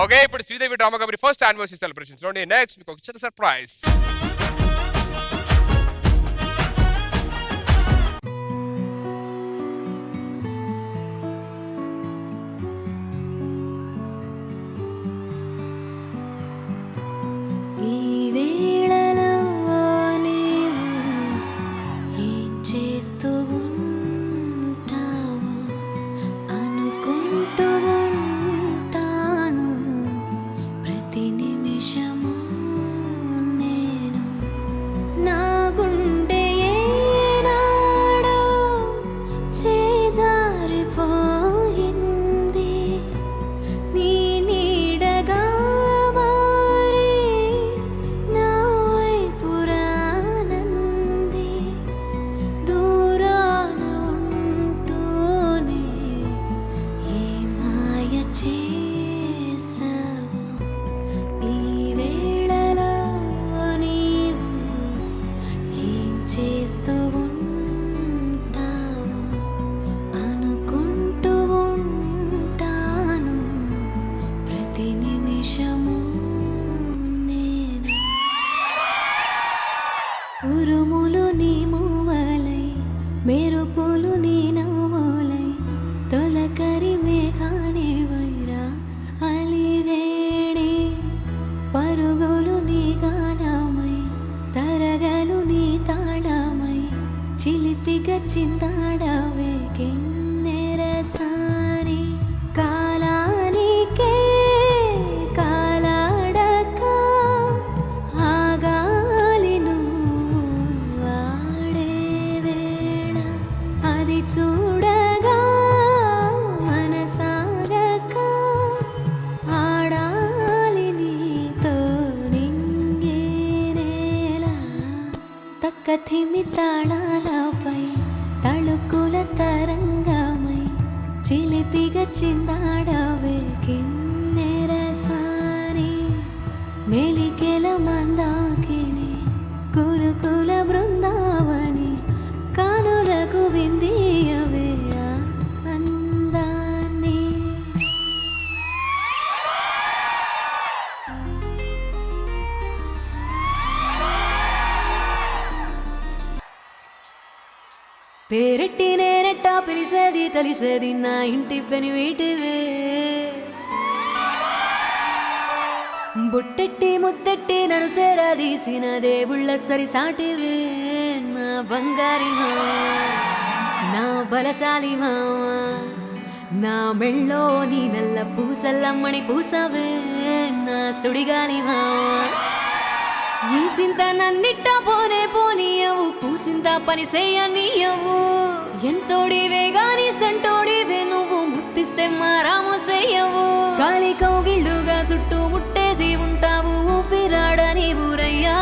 Okay, ఇప్పుడు Sridevi drama company first anniversary celebrations లోని next మీకు ఒక చిన్న సర్ప్రైజ్. ఉరుములు నీ మూవలై మెరుపులు నీ నవ్వులై తొలకరి మేఘానే వైరా అలివేణి పరుగులు నీ గానమై తరగలు నీ తాళమై చిలిపిగా చిందాడవే కిన్నెరసాని కాలానికే కాలాడక ఆగాలి నువ్వు ఆడే వేళ అది చూడగా మనసాగక ఆడాలి నీతో నింగే నేల తక్కథిమి తాళాలపై తళుకుల తరంగమై చిలిపిగా చిందాడవే కిన్నెరసాని మెలికెల మందాకిని కులుకుల బృందావని కానులకు విందియవే ఆ అందాన్ని. పేరెట్టి నేనెట్టా పిలిసేది తెలిసేది నా ఇంటి పని వీటివే బుట్టెట్టి ముద్దెట్టి నన్ను సేరాదీసిన దేవుళ్ళ సరిసాటివే నా బంగారి మావ నా బలశాలి మావ నా మెళ్ళో నీ నల్ల పూసల్లమ్మని పూసవే నా సుడిగాలి మావ ఈ సింత నన్నిట్ట పోనే పోనీయవు పూసింత పని చేయనీయవు ఎంతోడివే గాని సంటోడివే నువ్వు ముత్తిస్తే మారాము చెయ్యవు గాలి కౌగిళ్ళుగా చుట్టూ ముట్టేసి ఉంటావు ఊపిరాడని ఊరయ్యా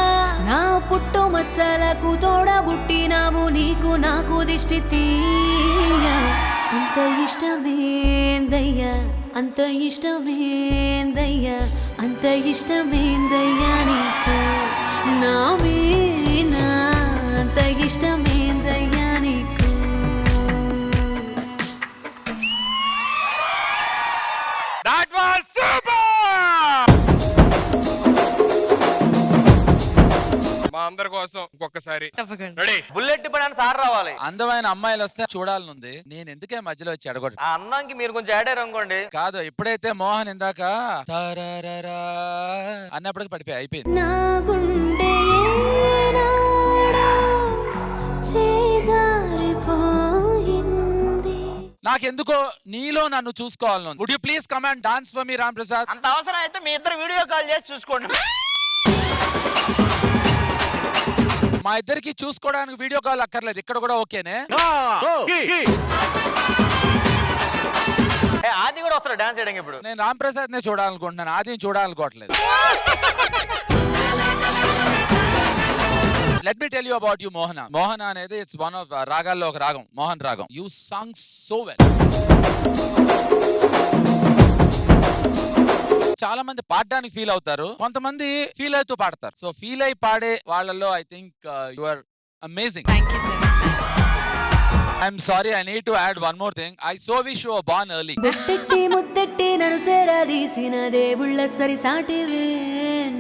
నా పుట్టు మచ్చలకు తోడబుట్టినావు నీకు నాకు దిష్టి తీయ అంత ఇష్టమేందయ్యా అంత ఇష్టమేందయ్యా అంత ఇష్టమేందయ్యా నీకు నా మీనా అంత ఇష్టమేందయ్యా నీకు. That was super! మా అందరి కోసం ఇంకొకసారి తప్పకుండా. రెడీ. బుల్లెట్ పడానికి సార్ రావాలి. అందమైన అమ్మాయిలు వస్తే చూడాలనుంది. నేను ఎందుకే మధ్యలో వచ్చి అడగొట్టు. ఆ అన్నానికి మీరు కొంచెం యాడ్ అయ్యారు అనుకోండి. కాదు, ఎప్పుడైతే మోహన్ ఇందాక తరరరా అన్నప్పటికి పడిపోయి అయిపోయింది. నా గుండె ఏనాడో చేజారిపోయింది. నాకెందుకో నీలో నన్ను చూసుకోవాలను. Would you please come and dance for me Ram Prasad? అంత అవసరం అయితే మీ ఇద్దరు వీడియో కాల్ చేసి చూసుకోండి. మా ఇద్దరికి చూసుకోవడానికి వీడియో కాల్ అక్కర్లేదు, ఇక్కడ కూడా ఓకేనే. ఆది కూడా వస్తారు డాన్స్ చేయడానికి. ఇప్పుడు నేను రామ్ ప్రసాద్ నే చూడాలనుకుంటున్నాను, ఆది చూడాలనుకోవట్లేదు. Let me tell you about you, Mohana. Mohana అనేది it's one of రాగాల్లో ఒక రాగం, మోహన్ రాగం. You sung so well. చాలా మంది పాడడానికి ఫీల్ అవుతారు, కొంతమంది ఫీల్ అవుతూ పాడతారు. సో ఫీల్ అయి పాడే వాళ్ళలో I think you are amazing. Thank you, sir. I'm sorry, I need to add one more thing. I so wish you were born early. బొట్టెట్టి ముద్దెట్టి నన్ను సేరాదీసిన దేవుళ్ళ సరి సాటివే.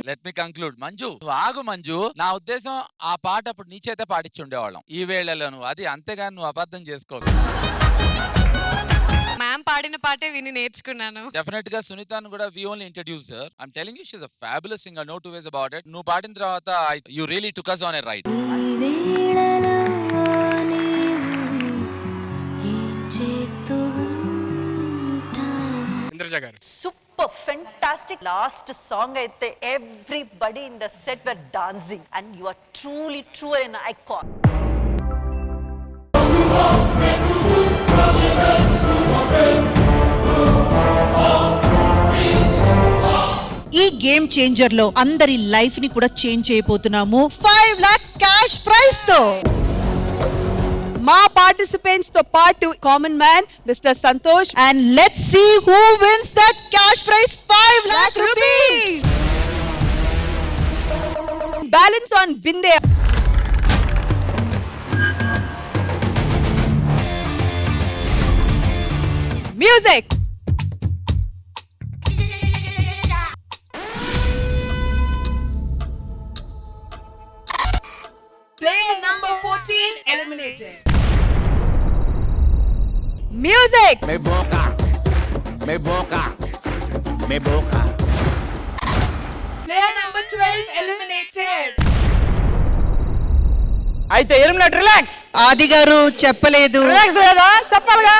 Let me conclude. మంజు నువ్వు ఆగు మంజు. నా ఉద్దేశం ఆ పాట అప్పుడు నీ చేతే పాడించి ఉండేవాళ్ళం ఈ వేళలో నువ్వు అది, అంతేగాని నువ్వు అబద్ధం చేసుకో. మ్యామ్ పాడిన పాటే విని నేర్చుకున్నాను. డెఫినెట్ గా సునీతను కూడా we only introduced her. I'm telling you she's a fabulous singer, no two ways about it. నువ్వు పాడిన తర్వాత you really took us on a ride. ఈ వేళలో నీవు ఏం చేస్తూ ఉంటావు? ఇంద్రజ గారు. Super fantastic. లాస్ట్ సాంగ్ అయితే everybody in the set were dancing and you are truly true an icon. ఈ గేమ్ చేంజర్ లో అందరి లైఫ్ ని కూడా చేంజ్ చేయబోతున్నాము 5 lakh క్యాష్ ప్రైజ్ తో. మా పార్టిసిపెంట్స్ తో పాటు common man mister Santosh and let's see who wins that cash prize 5 lakh rupees. Balance on బిందే. Music. Player number 14 eliminated. Music. Me boca, me boca, me boca. Player number 12 eliminated. అయితే eliminate. Relax. ఆది గారు చెప్పలేదు. Relax లేదా చెప్పాలిగా.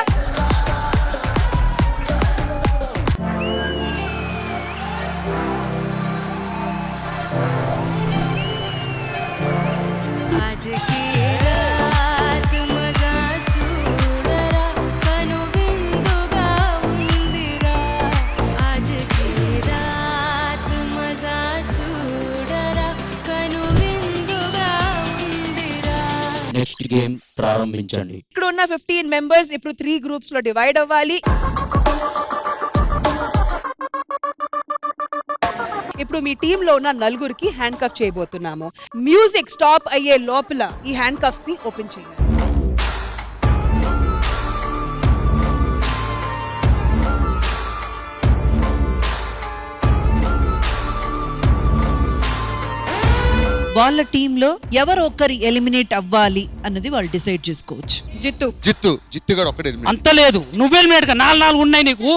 आज की रात मजा చూడరా కను విందుగా ఉందిరా. आज की रात मजा చూడరా కను విందుగా ఉందిరా. నెక్స్ట్ గేమ్ ప్రారంభించండి. ఇక్కడ ఉన్న 15 మెంబర్స్ ఇప్పుడు 3 గ్రూప్స్ లో డివైడ్ అవ్వాలి. ఇప్పుడు మీ టీమ్ లో ఉన్న నలుగురికి హ్యాండ్ కఫ్ చేయబోతున్నాము. మ్యూజిక్ స్టాప్ అయ్యే లోపల ఈ హ్యాండ్ కఫ్స్ ని ఓపెన్ చేయాలి. వాళ్ళ టీమ్ లో ఎవరు ఒక్కరి ఎలిమినేట్ అవ్వాలి అన్నది వాళ్ళు డిసైడ్ చేసుకోవచ్చు. జిత్తు గారు ఒక్కడే అంత లేదు, నువ్వు ఎలిమినేట్ గా 4 ఉన్నాయి నీకు.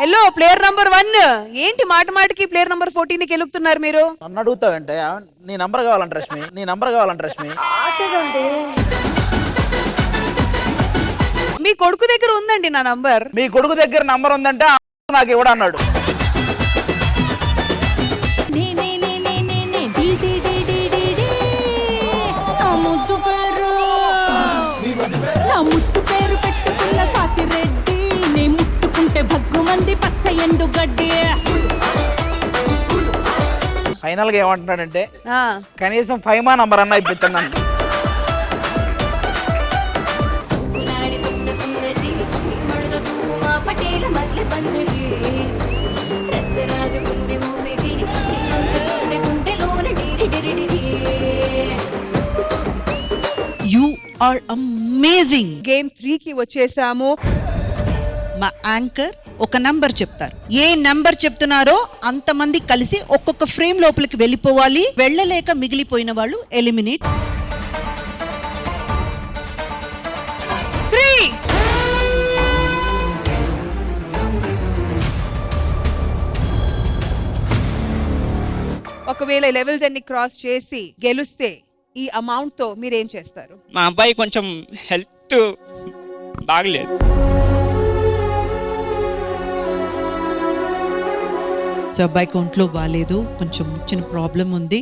హలో ప్లేయర్ నంబర్ 1, ఏంటి మాట మాటకి ప్లేయర్ నంబర్ 14 కి ఎలుగుతున్నారు మీరు? నన్ను అడుగుతావంటే నీ నంబర్ కావాలంట రష్మి, నీ నంబర్ కావాలంట రష్మి. మీ కొడుకు దగ్గర ఉందండి నా నంబర్. మీ కొడుకు దగ్గర నంబర్ ఉందంటే నాకు ఇవ్వడం అన్నాడు. ముట్టు పేరు పెట్టుకున్న సాతి రెడ్డి నే ముట్టుకుంటే భగ్గుమంది పచ్చ ఎండు గడ్డి. ఫైనల్ గా ఏమంటున్నాడంటే కనీసం 5 నంబర్ అన్నా ఇప్పించండి నన్ను. You are amazing. గేమ్ 3 కి వచ్చేసాము. మా యాంకర్ ఒక నంబర్ చెప్తారు. ఏ నంబర్ చెప్తున్నారో అంతమంది కలిసి ఒక్కొక్క ఫ్రేమ్ లోపలికి వెళ్ళిపోవాలి. వెళ్ళలేక మిగిలిపోయిన వాళ్ళు ఎలిమినేట్. 3. ఒకవేళ లెవెల్స్ అన్ని క్రాస్ చేసి గెలుస్తే ఈ అమౌంట్ తో మీరేం చేస్తారు? మా అబ్బాయి కొంచెం హెల్త్ బాగలేదు. సో అబ్బాయికి ఒంట్లో బాగాలేదు, కొంచెం చిన్న ప్రాబ్లం ఉంది.